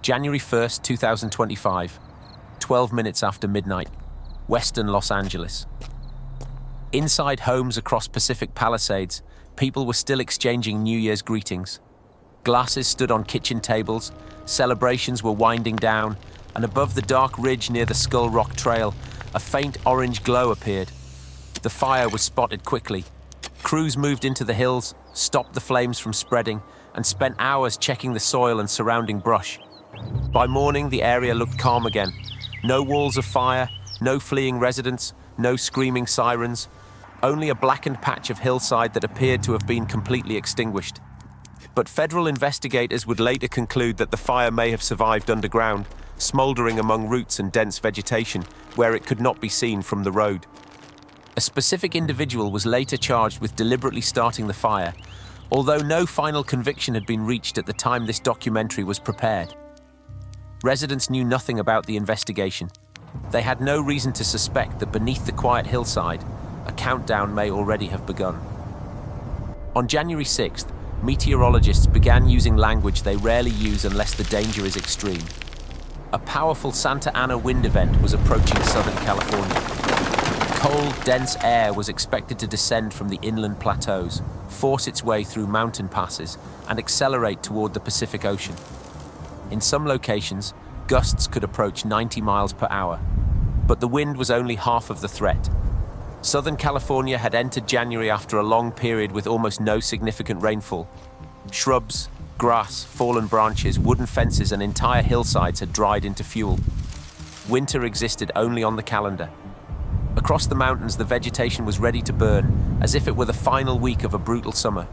January 1st, 2025, 12 minutes after midnight, Western Los Angeles. Inside homes across Pacific Palisades, people were still exchanging New Year's greetings. Glasses stood on kitchen tables, celebrations were winding down, and above the dark ridge near the Skull Rock Trail, a faint orange glow appeared. The fire was spotted quickly. Crews moved into the hills, stopped the flames from spreading, and spent hours checking the soil and surrounding brush. By morning, the area looked calm again. No walls of fire, no fleeing residents, no screaming sirens, only a blackened patch of hillside that appeared to have been completely extinguished. But federal investigators would later conclude that the fire may have survived underground, smoldering among roots and dense vegetation, where it could not be seen from the road. A specific individual was later charged with deliberately starting the fire, although no final conviction had been reached at the time this documentary was prepared. Residents knew nothing about the investigation. They had no reason to suspect that beneath the quiet hillside, a countdown may already have begun. On January 6th, meteorologists began using language they rarely use unless the danger is extreme. A powerful Santa Ana wind event was approaching Southern California. Cold, dense air was expected to descend from the inland plateaus, force its way through mountain passes, and accelerate toward the Pacific Ocean. In some locations, gusts could approach 90 miles per hour, but the wind was only half of the threat. Southern California had entered January after a long period with almost no significant rainfall. Shrubs, grass, fallen branches, wooden fences, and entire hillsides had dried into fuel. Winter existed only on the calendar. Across the mountains, the vegetation was ready to burn, as if it were the final week of a brutal summer.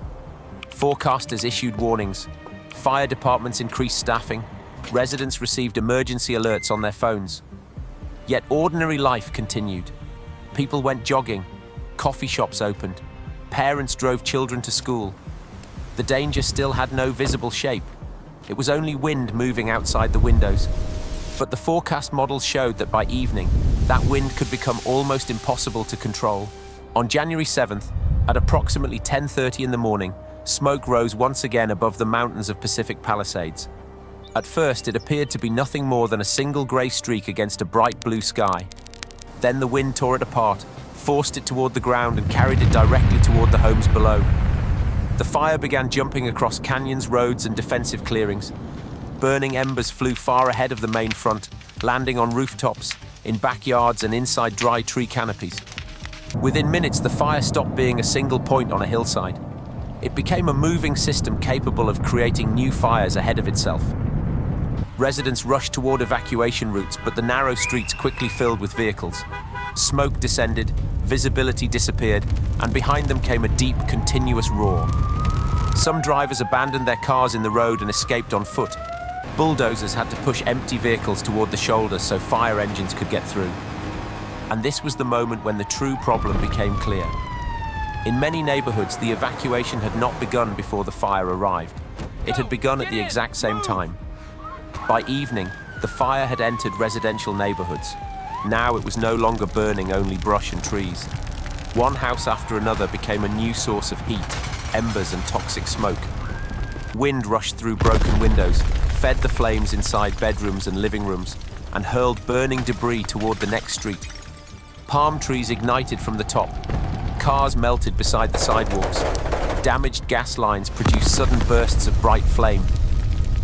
Forecasters issued warnings. Fire departments increased staffing. Residents received emergency alerts on their phones. Yet ordinary life continued. People went jogging. Coffee shops opened. Parents drove children to school. The danger still had no visible shape. It was only wind moving outside the windows. But the forecast models showed that by evening, that wind could become almost impossible to control. On January 7th, at approximately 10:30 in the morning, smoke rose once again above the mountains of Pacific Palisades. At first, it appeared to be nothing more than a single grey streak against a bright blue sky. Then the wind tore it apart, forced it toward the ground, and carried it directly toward the homes below. The fire began jumping across canyons, roads, and defensive clearings. Burning embers flew far ahead of the main front, landing on rooftops, in backyards, and inside dry tree canopies. Within minutes, the fire stopped being a single point on a hillside. It became a moving system capable of creating new fires ahead of itself. Residents rushed toward evacuation routes, but the narrow streets quickly filled with vehicles. Smoke descended, visibility disappeared, and behind them came a deep, continuous roar. Some drivers abandoned their cars in the road and escaped on foot. Bulldozers had to push empty vehicles toward the shoulder so fire engines could get through. And this was the moment when the true problem became clear. In many neighborhoods, the evacuation had not begun before the fire arrived. It had begun at the exact same time. By evening, the fire had entered residential neighborhoods. Now it was no longer burning only brush and trees. One house after another became a new source of heat, embers and toxic smoke. Wind rushed through broken windows, fed the flames inside bedrooms and living rooms, and hurled burning debris toward the next street. Palm trees ignited from the top. Cars melted beside the sidewalks. Damaged gas lines produced sudden bursts of bright flame.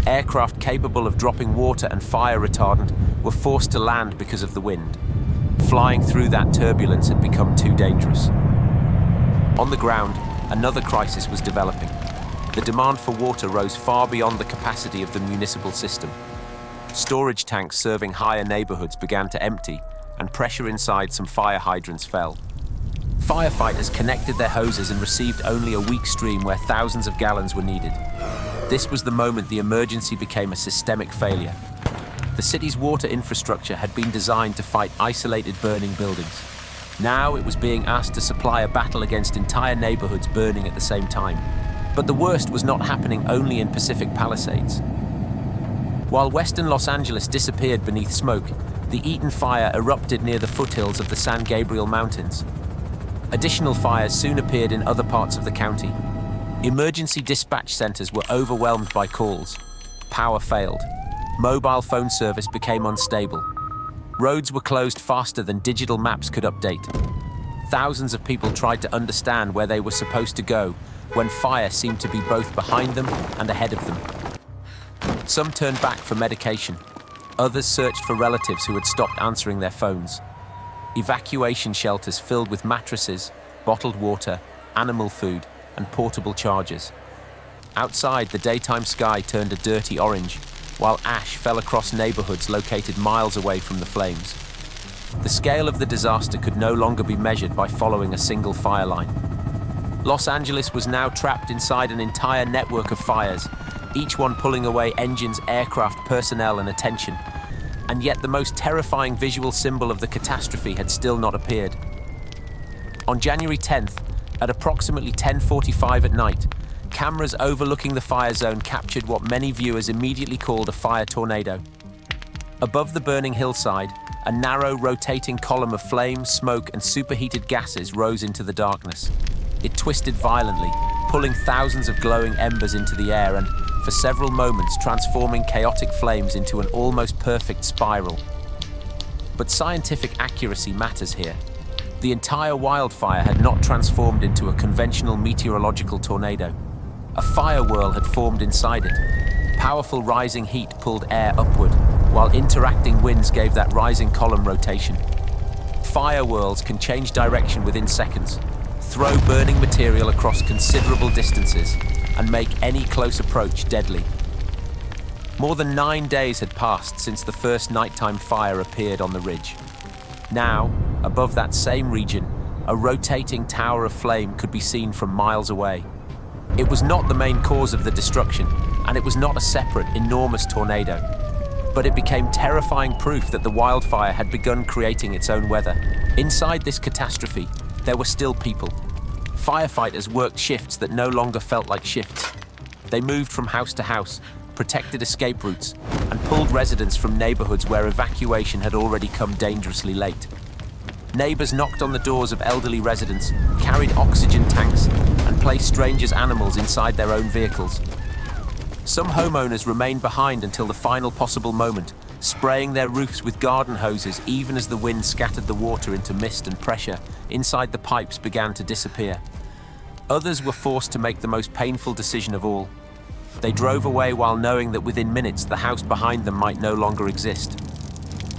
Aircraft capable of dropping water and fire retardant were forced to land because of the wind. Flying through that turbulence had become too dangerous. On the ground, another crisis was developing. The demand for water rose far beyond the capacity of the municipal system. Storage tanks serving higher neighborhoods began to empty, and pressure inside some fire hydrants fell. Firefighters connected their hoses and received only a weak stream where thousands of gallons were needed. This was the moment the emergency became a systemic failure. The city's water infrastructure had been designed to fight isolated burning buildings. Now it was being asked to supply a battle against entire neighborhoods burning at the same time. But the worst was not happening only in Pacific Palisades. While western Los Angeles disappeared beneath smoke, the Eaton fire erupted near the foothills of the San Gabriel Mountains. Additional fires soon appeared in other parts of the county. Emergency dispatch centers were overwhelmed by calls. Power failed. Mobile phone service became unstable. Roads were closed faster than digital maps could update. Thousands of people tried to understand where they were supposed to go when fire seemed to be both behind them and ahead of them. Some turned back for medication. Others searched for relatives who had stopped answering their phones. Evacuation shelters filled with mattresses, bottled water, animal food, and portable chargers. Outside, the daytime sky turned a dirty orange, while ash fell across neighborhoods located miles away from the flames. The scale of the disaster could no longer be measured by following a single fire line. Los Angeles was now trapped inside an entire network of fires, each one pulling away engines, aircraft, personnel, and attention. And yet the most terrifying visual symbol of the catastrophe had still not appeared. On January 10th, at approximately 10:45 at night, cameras overlooking the fire zone captured what many viewers immediately called a fire tornado. Above the burning hillside, a narrow, rotating column of flame, smoke, and superheated gases rose into the darkness. It twisted violently, pulling thousands of glowing embers into the air and, for several moments, transforming chaotic flames into an almost perfect spiral. But scientific accuracy matters here. The entire wildfire had not transformed into a conventional meteorological tornado. A fire whirl had formed inside it. Powerful rising heat pulled air upward, while interacting winds gave that rising column rotation. Fire whirls can change direction within seconds, throw burning material across considerable distances, and make any close approach deadly. More than 9 days had passed since the first nighttime fire appeared on the ridge. Now, above that same region, a rotating tower of flame could be seen from miles away. It was not the main cause of the destruction, and it was not a separate, enormous tornado. But it became terrifying proof that the wildfire had begun creating its own weather. Inside this catastrophe, there were still people. Firefighters worked shifts that no longer felt like shifts. They moved from house to house, protected escape routes, and pulled residents from neighborhoods where evacuation had already come dangerously late. Neighbors knocked on the doors of elderly residents, carried oxygen tanks, and placed strangers' animals inside their own vehicles. Some homeowners remained behind until the final possible moment, spraying their roofs with garden hoses even as the wind scattered the water into mist and pressure inside the pipes began to disappear. Others were forced to make the most painful decision of all. They drove away while knowing that within minutes the house behind them might no longer exist.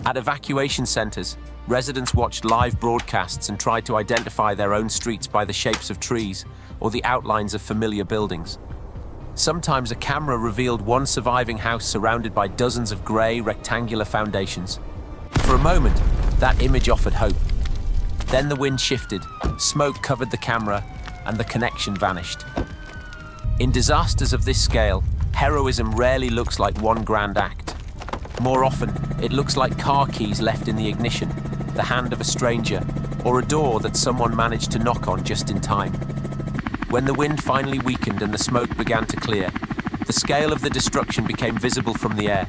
At evacuation centers, residents watched live broadcasts and tried to identify their own streets by the shapes of trees or the outlines of familiar buildings. Sometimes a camera revealed one surviving house surrounded by dozens of grey, rectangular foundations. For a moment, that image offered hope. Then the wind shifted, smoke covered the camera, and the connection vanished. In disasters of this scale, heroism rarely looks like one grand act. More often, it looks like car keys left in the ignition, the hand of a stranger, or a door that someone managed to knock on just in time. When the wind finally weakened and the smoke began to clear, the scale of the destruction became visible from the air.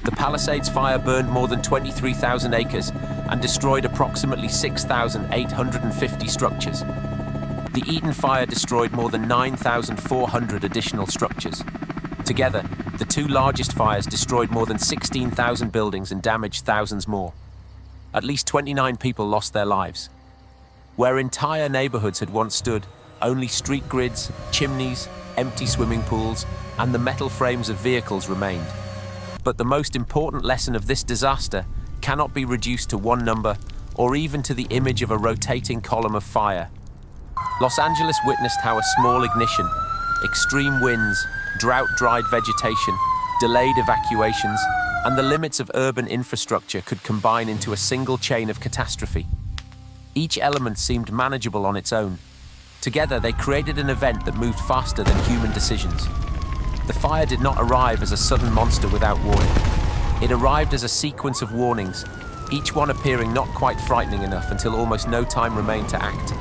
The Palisades Fire burned more than 23,000 acres and destroyed approximately 6,850 structures. The Eden Fire destroyed more than 9,400 additional structures. Together, the two largest fires destroyed more than 16,000 buildings and damaged thousands more. At least 29 people lost their lives. Where entire neighborhoods had once stood, only street grids, chimneys, empty swimming pools, and the metal frames of vehicles remained. But the most important lesson of this disaster cannot be reduced to one number or even to the image of a rotating column of fire. Los Angeles witnessed how a small ignition, extreme winds, drought-dried vegetation, delayed evacuations, and the limits of urban infrastructure could combine into a single chain of catastrophe. Each element seemed manageable on its own. Together, they created an event that moved faster than human decisions. The fire did not arrive as a sudden monster without warning. It arrived as a sequence of warnings, each one appearing not quite frightening enough until almost no time remained to act.